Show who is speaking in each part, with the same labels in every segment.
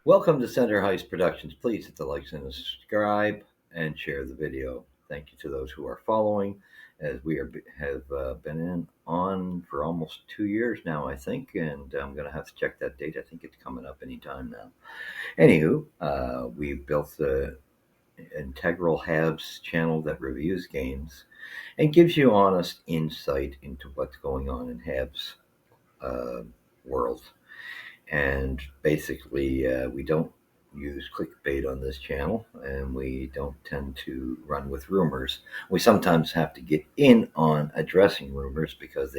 Speaker 1: Welcome to Center Heist Productions. Please hit the likes and subscribe and share the video. Thank you to those who are following, as we have been on for almost 2 years now, I think, and I'm going to have to check that date. I think it's coming up anytime now. Anywho, we've built the integral Habs channel that reviews games and gives you honest insight into what's going on in Habs world. And basically, we don't use clickbait on this channel, and we don't tend to run with rumors. We sometimes have to get in on addressing rumors because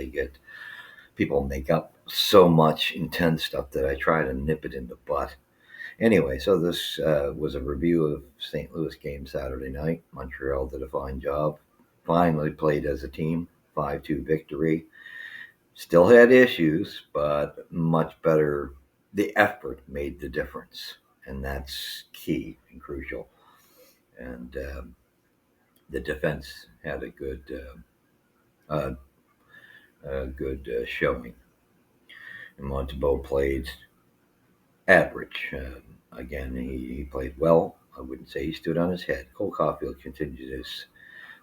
Speaker 1: people make up so much intense stuff that I try to nip it in the butt. Anyway, so this was a review of St. Louis game Saturday night. Montreal did a fine job. Finally played as a team. 5-2 victory. Still had issues, but much better. The effort made the difference, and that's key and crucial. And the defense had a good showing. And Montembeault played average. Again, he played well. I wouldn't say he stood on his head. Cole Caulfield continued this.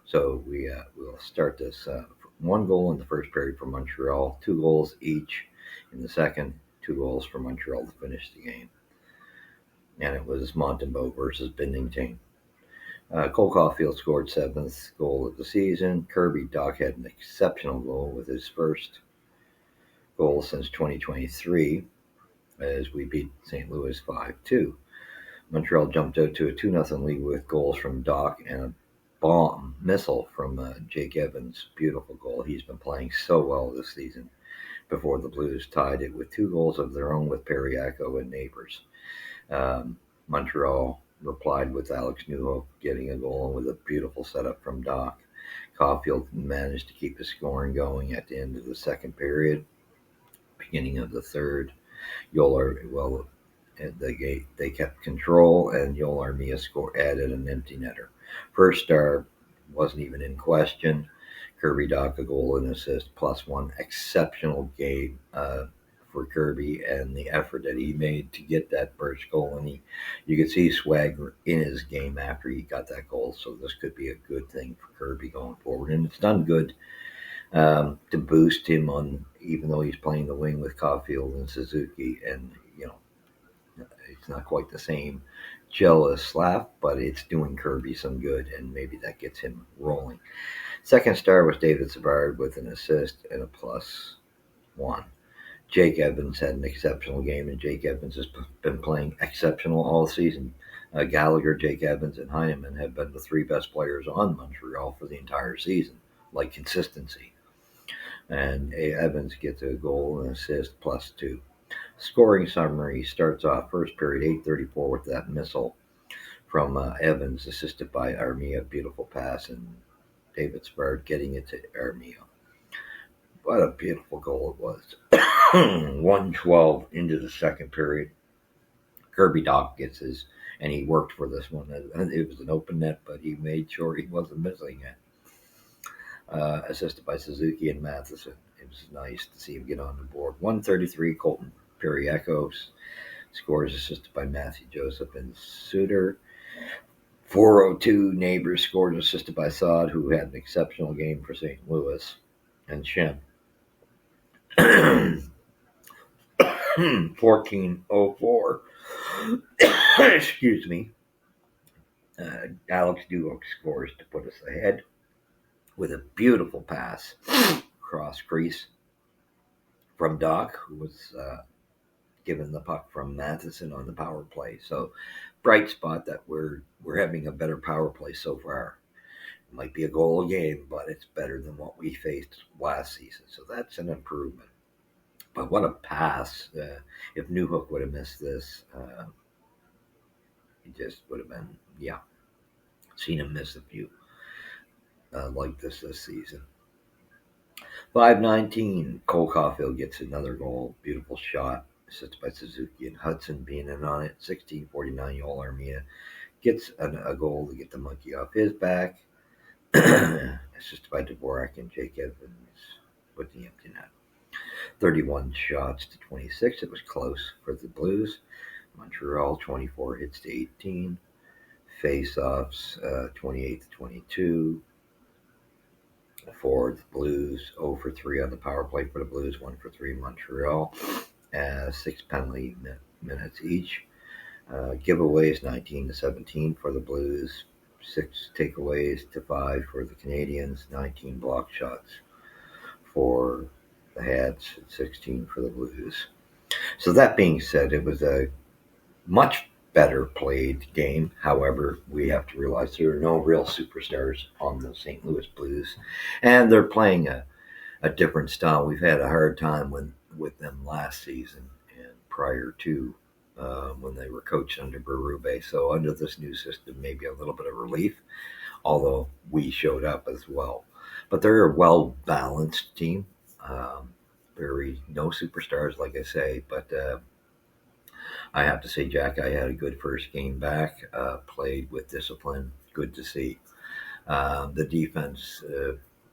Speaker 1: So we'll start this. One goal in the first period for Montreal, 2 goals each in the second, 2 goals for Montreal to finish the game. And it was Montembeault versus Binnington. Cole Caulfield scored 7th goal of the season. Kirby Dach had an exceptional goal with his first goal since 2023 as we beat St. Louis 5-2. Montreal jumped out to a 2-0 lead with goals from Dach and a bomb missile from Jake Evans. Beautiful goal. He's been playing so well this season before the Blues tied it with 2 goals of their own with Perriaco and Neighbors. Montreal replied with Alex Newhook getting a goal and with a beautiful setup from Dach. Caulfield managed to keep his scoring going at the end of the second period. Beginning of the third, they kept control, and Yoel Armia added an empty netter. First star wasn't even in question. Kirby Dach, a goal and assist, +1. Exceptional game for Kirby and the effort that he made to get that first goal. And you could see swagger in his game after he got that goal. So this could be a good thing for Kirby going forward. And it's done good to boost him on, even though he's playing the wing with Caulfield and Suzuki. And, it's not quite the same jealous slap, but it's doing Kirby some good, and maybe that gets him rolling. Second star was David Savard with an assist and a +1. Jake Evans had an exceptional game, and Jake Evans has been playing exceptional all season. Gallagher, Jake Evans, and Heineman have been the 3 best players on Montreal for the entire season, like consistency. And Evans gets a goal and assist +2. Scoring summary starts off first period 8:34 with that missile from Evans, assisted by Armia. Beautiful pass, and David Savard getting it to Armia. What a beautiful goal it was. 1:12 into the second period. Kirby Dach gets his, and he worked for this one. It was an open net, but he made sure he wasn't missing it. Assisted by Suzuki and Matheson. It was nice to see him get on the board. 1:33, Colton Perriaco scores, assisted by Matthew Joseph and Suter. 4:02, Neighbors scored, assisted by Saad, who had an exceptional game for St. Louis, and Shem. 14:04. Excuse me. Alex Newhook scores to put us ahead with a beautiful pass cross crease from Dach, who was given the puck from Matheson on the power play. So bright spot that we're having a better power play so far. It might be a goal a game, but it's better than what we faced last season. So that's an improvement. But what a pass. If Newhook would have missed this, it just would have been, seen him miss a few like this season. 5:19, Cole Caulfield gets another goal. Beautiful shot, assisted by Suzuki and Hudson being in on it. 16:49, Yoel Armia gets a goal to get the monkey off his back. Assisted by Dvorak and Jake Evans with the empty net. 31 shots to 26. It was close for the Blues. Montreal 24 hits to 18. Face-offs 28 to 22. For the Blues, 0 for 3 on the power play for the Blues, 1 for 3 Montreal. 6 penalty minutes each. Giveaways 19 to 17 for the Blues. 6 takeaways to 5 for the Canadiens. 19 block shots for the Habs. 16 for the Blues. So that being said, it was a much better played game. However, we have to realize there are no real superstars on the St. Louis Blues, and they're playing a different style. We've had a hard time with them last season and prior to when they were coached under Berube. So under this new system, maybe a little bit of relief, although we showed up as well. But they're a well-balanced team. No superstars, like I say, but I have to say, Jack, I had a good first game back. Played with discipline. Good to see. The defense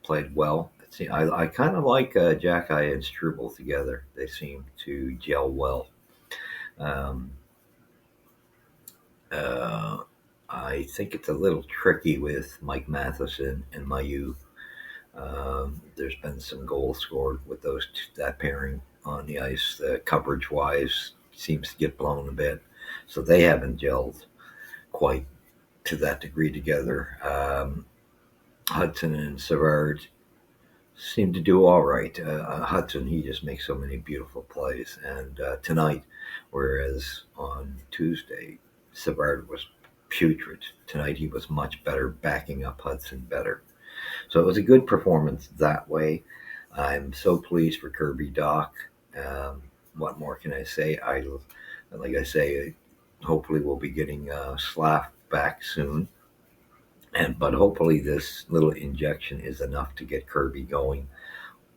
Speaker 1: played well. See, I kind of like Jack and Struble together. They seem to gel well. I think it's a little tricky with Mike Matheson and Mayu. There's been some goals scored with that pairing on the ice. Coverage-wise, seems to get blown a bit, so they haven't gelled quite to that degree together. Hudson and Savard seem to do all right. Hudson, he just makes so many beautiful plays, and tonight, whereas on Tuesday, Savard was putrid. Tonight he was much better, backing up Hudson better. So it was a good performance that way. I'm so pleased for Kirby Dach. What more can I say? Like I say, hopefully we'll be getting Slav back soon. But hopefully this little injection is enough to get Kirby going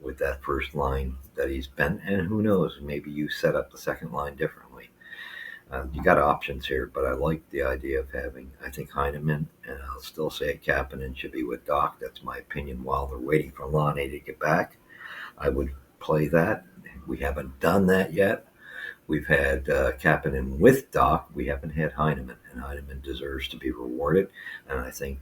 Speaker 1: with that first line that he's been. And who knows, maybe you set up the second line differently. You got options here, but I like the idea of having, I think, Heineman, and I'll still say Kapanen should be with Dach. That's my opinion. While they're waiting for Laine to get back, I would play that. We haven't done that yet. We've had Kapanen with Dach. We haven't had Heineman, and Heineman deserves to be rewarded. And I think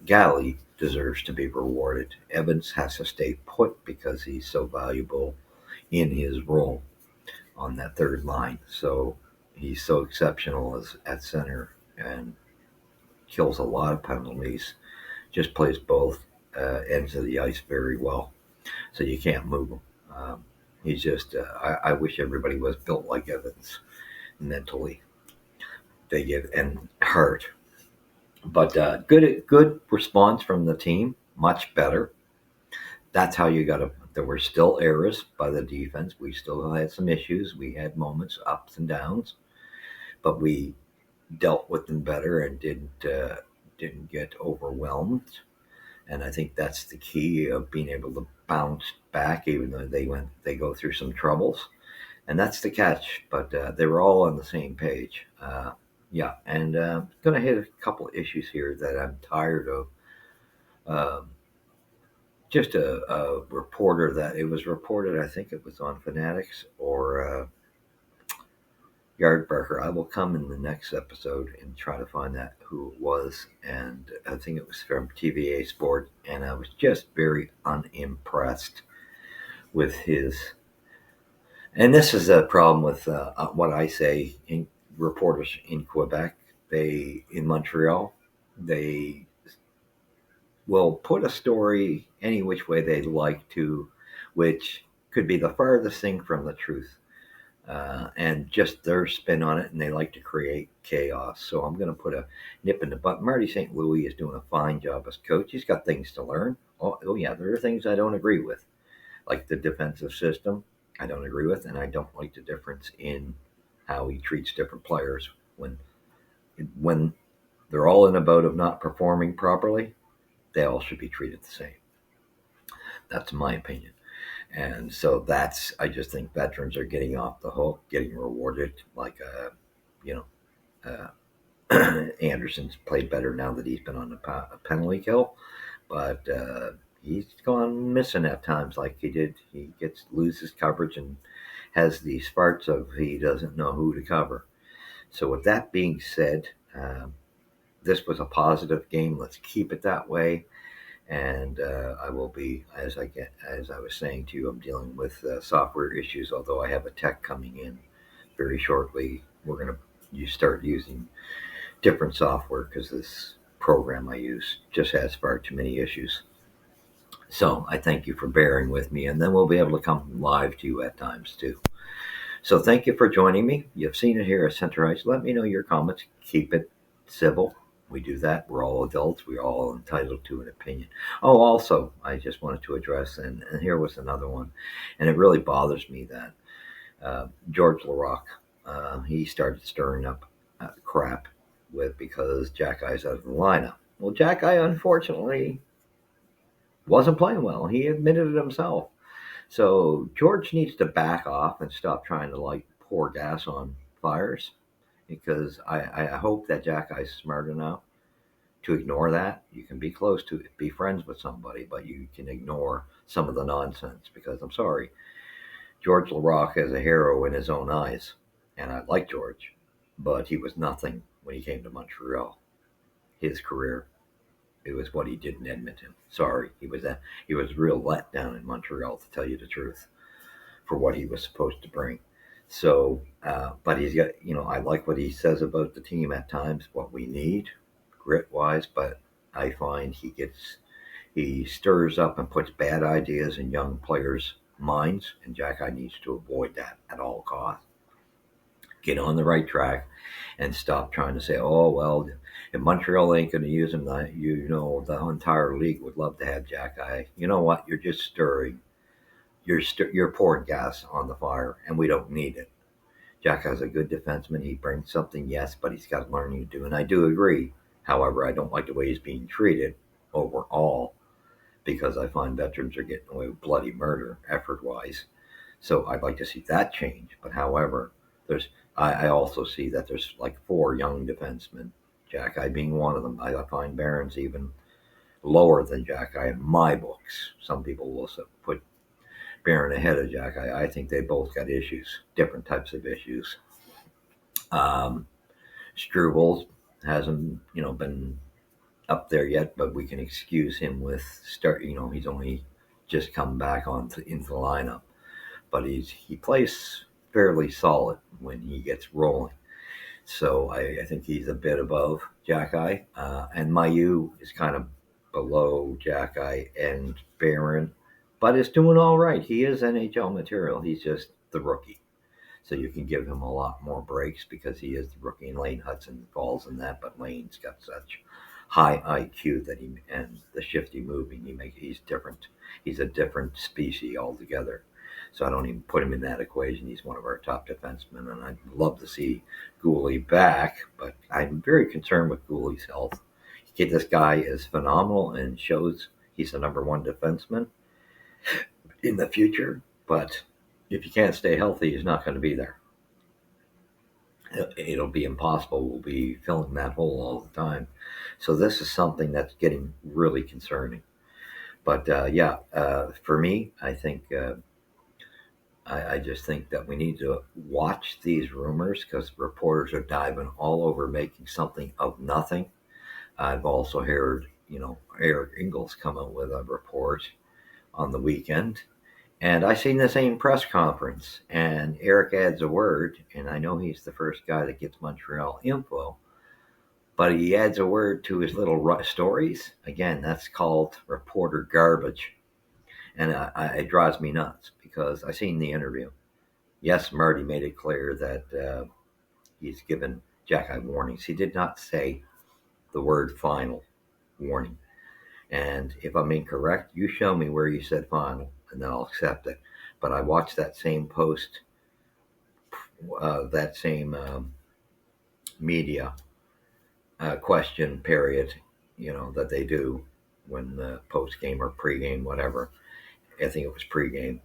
Speaker 1: Galley deserves to be rewarded. Evans has to stay put because he's so valuable in his role on that third line. So he's so exceptional at center and kills a lot of penalties. Just plays both ends of the ice very well. So you can't move him. He's just, I wish everybody was built like Evans mentally. They give, and heart. But good response from the team. Much better. That's how you got to. There were still errors by the defense. We still had some issues. We had moments, ups and downs, but we dealt with them better and didn't get overwhelmed. And I think that's the key of being able to bounce back, even though they go through some troubles. And that's the catch. But they were all on the same page. And I'm going to hit a couple of issues here that I'm tired of. Just a reporter that it was reported, I think it was on Fanatics or Yardbarker. I will come in the next episode and try to find that who it was. And I think it was from TVA Sport. And I was just very unimpressed with his. And this is a problem with what I say in reporters in Quebec. In Montreal, they will put a story any which way they like to, which could be the farthest thing from the truth. And just their spin on it, and they like to create chaos. So I'm going to put a nip in the butt. Marty St. Louis is doing a fine job as coach. He's got things to learn. Oh yeah, there are things I don't agree with, like the defensive system. I don't agree with, and I don't like the difference in how he treats different players when they're all in a boat of not performing properly. They all should be treated the same. That's my opinion. And so I just think veterans are getting off the hook, getting rewarded. Like, Anderson's played better now that he's been on the penalty kill, but he's gone missing at times like he did. He loses coverage and has these farts of he doesn't know who to cover. So with that being said, this was a positive game. Let's keep it that way. And I will be, as I was saying to you, I'm dealing with software issues. Although I have a tech coming in very shortly, we're going to you start using different software because this program I use just has far too many issues. So I thank you for bearing with me, and then we'll be able to come live to you at times too. So thank you for joining me. You've seen it here at Center Ice. Let me know your comments. Keep it civil. We do that. We're all adults. We're all entitled to an opinion. Oh, also, I just wanted to address, and here was another one, and it really bothers me that George LaRock, he started stirring up crap with because Jack Eye's out of the lineup. Well, Jack Eye, unfortunately, wasn't playing well. He admitted it himself. So George needs to back off and stop trying to like pour gas on fires because I hope that Jack Eye's smart enough to ignore that. You can be close to it, be friends with somebody, but you can ignore some of the nonsense because I'm sorry. George LaRock is a hero in his own eyes, and I like George, but he was nothing when he came to Montreal. His career, it was what he did in Edmonton. Sorry, he was real let down in Montreal, to tell you the truth, for what he was supposed to bring. So, but he's got, I like what he says about the team at times, what we need, grit wise. But I find he stirs up and puts bad ideas in young players' minds, and Jack Eye needs to avoid that at all costs. Get on the right track and stop trying to say, oh, well, if Montreal ain't going to use him, the entire league would love to have Jack Eye. You know what? You're just stirring. You're pouring gas on the fire, and we don't need it. Jack Eye's a good defenseman. He brings something, yes, but he's got learning to do, and I do agree. However, I don't like the way he's being treated overall because I find veterans are getting away with bloody murder effort-wise. So I'd like to see that change. But however, I also see that there's like 4 young defensemen, Jack Eye being one of them. I find Barron's even lower than Jack Eye in my books. Some people will put Barron ahead of Jack Eye. I think they both got issues, different types of issues. Struble hasn't, been up there yet, but we can excuse him with he's only just come back into the lineup, but he plays fairly solid when he gets rolling. So I think he's a bit above Jack Eye, and Mayu is kind of below Jack Eye and Barron, but is doing all right. He is NHL material. He's just the rookie. So you can give him a lot more breaks because he is the rookie, and Lane Hudson falls in that, but Lane's got such high IQ and the shifty moving he's different. He's a different species altogether. So I don't even put him in that equation. He's one of our top defensemen, and I'd love to see Gooley back, but I'm very concerned with Gooley's health. This guy is phenomenal and shows he's the number 1 defenseman in the future, but if he can't stay healthy, he's not going to be there. It'll be impossible. We'll be filling that hole all the time. So this is something that's getting really concerning. But for me, I think I just think that we need to watch these rumors because reporters are diving all over making something of nothing. I've also heard, Eric Ingles come out with a report on the weekend. And I seen the same press conference, and Eric adds a word, and I know he's the first guy that gets Montreal info, but he adds a word to his little stories. Again, that's called reporter garbage, and it drives me nuts because I seen the interview. Yes, Marty made it clear that he's given Jack Eye warnings. He did not say the word final warning. And if I'm incorrect, you show me where you said final, and then I'll accept it. But I watched that same post, that same media question period, that they do when the post game or pre-game, whatever. I think it was pre-game.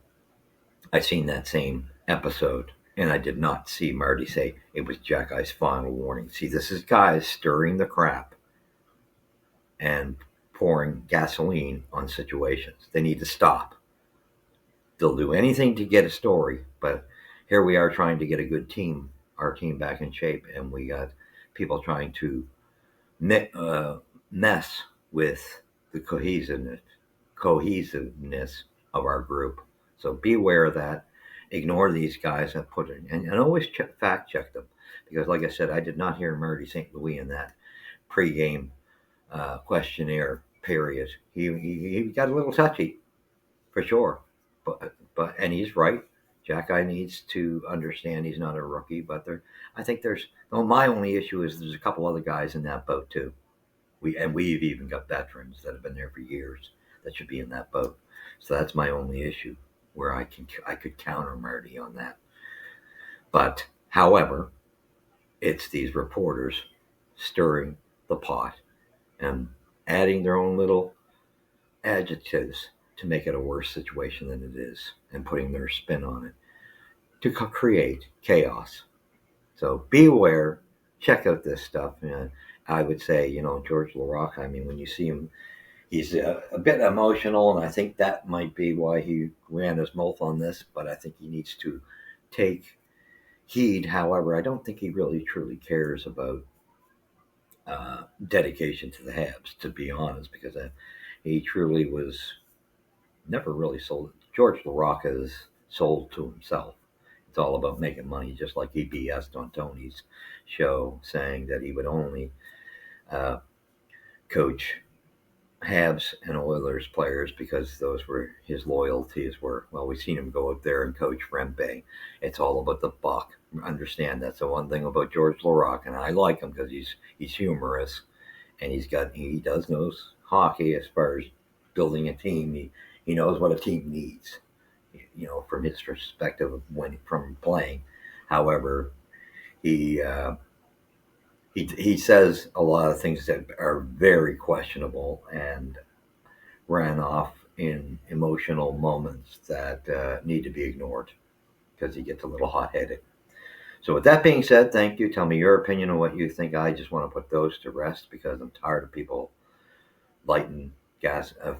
Speaker 1: I seen that same episode, and I did not see Marty say it was Jack Eye's final warning. See, this is guys stirring the crap and pouring gasoline on situations. They need to stop. They'll do anything to get a story, but here we are trying to get a good team our team back in shape, and we got people trying to mess with the cohesiveness of our group. So be aware of that. Ignore these guys that put it, and always fact check them, because, like I said, I did not hear Marty St. Louis in that pregame questionnaire period. He got a little touchy, for sure, but and he's right. Jack Eye needs to understand he's not a rookie, but I think there's. Well, my only issue is there's a couple other guys in that boat too. We've even got veterans that have been there for years that should be in that boat. So that's my only issue where I could counter Marty on that. But however, it's these reporters stirring the pot and adding their own little adjectives to make it a worse situation than it is, and putting their spin on it to create chaos. So be aware, check out this stuff. I would say, George Larocque, I mean, when you see him, he's a bit emotional, and I think that might be why he ran his mouth on this, but I think he needs to take heed. However, I don't think he really truly cares about dedication to the Habs, to be honest, because he truly was never really sold. George Larocque is sold to himself. It's all about making money, just like he BS'd on Tony's show, saying that he would only coach Habs and Oilers players because those were his loyalties. Well, we've seen him go up there and coach Rempe. It's all about the buck. Understand that's the one thing about George Larocque, and I like him because he's humorous, and he does know hockey as far as building a team. He knows what a team needs, from his perspective from playing. However, he says a lot of things that are very questionable and ran off in emotional moments that need to be ignored because he gets a little hot-headed. So with that being said, thank you. Tell me your opinion on what you think. I just want to put those to rest because I'm tired of people lighting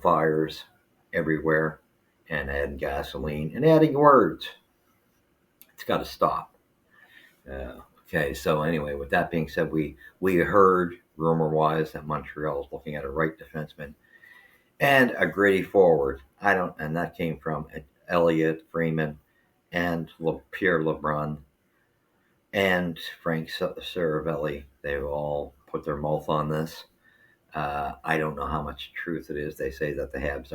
Speaker 1: fires everywhere and adding gasoline and adding words. It's got to stop. Okay, so anyway, with that being said, we heard rumor-wise that Montreal is looking at a right defenseman and a gritty forward. And that came from Elliott, Freeman, and Pierre LeBrun and Frank Saravelli. They all put their mouth on this. I don't know how much truth it is. They say that the Habs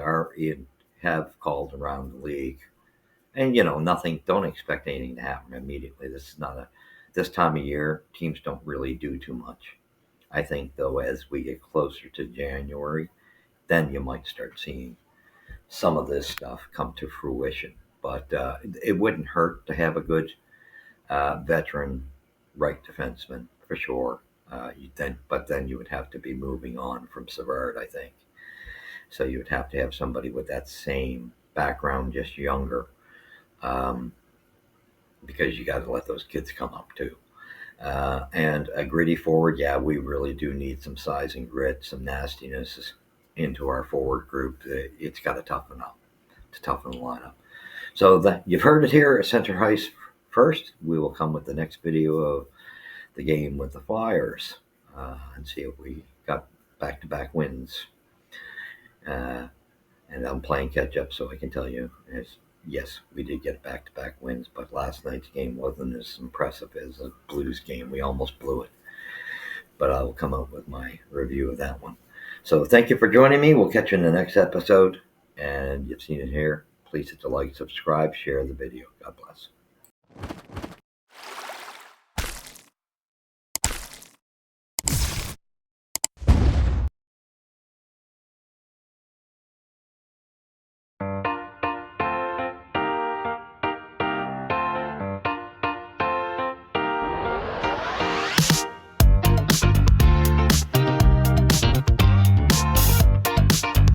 Speaker 1: have called around the league, and nothing. Don't expect anything to happen immediately. This is not this time of year. Teams don't really do too much. I think though, as we get closer to January, then you might start seeing some of this stuff come to fruition. But it wouldn't hurt to have a good veteran right defenseman for sure. But then you would have to be moving on from Savard, I think. So you would have to have somebody with that same background, just younger, because you got to let those kids come up too. And a gritty forward, yeah, we really do need some size and grit, some nastiness into our forward group. It's got to toughen up, to toughen the lineup. So you've heard it here at Center Ice first. We will come with the next video of the game with the Flyers and see if we got back-to-back wins. And I'm playing catch-up, so I can tell you, yes, we did get back-to-back wins, but last night's game wasn't as impressive as the Blues game. We almost blew it. But I will come out with my review of that one. So thank you for joining me. We'll catch you in the next episode. And you've seen it here. Please hit the like, subscribe, share the video. God bless.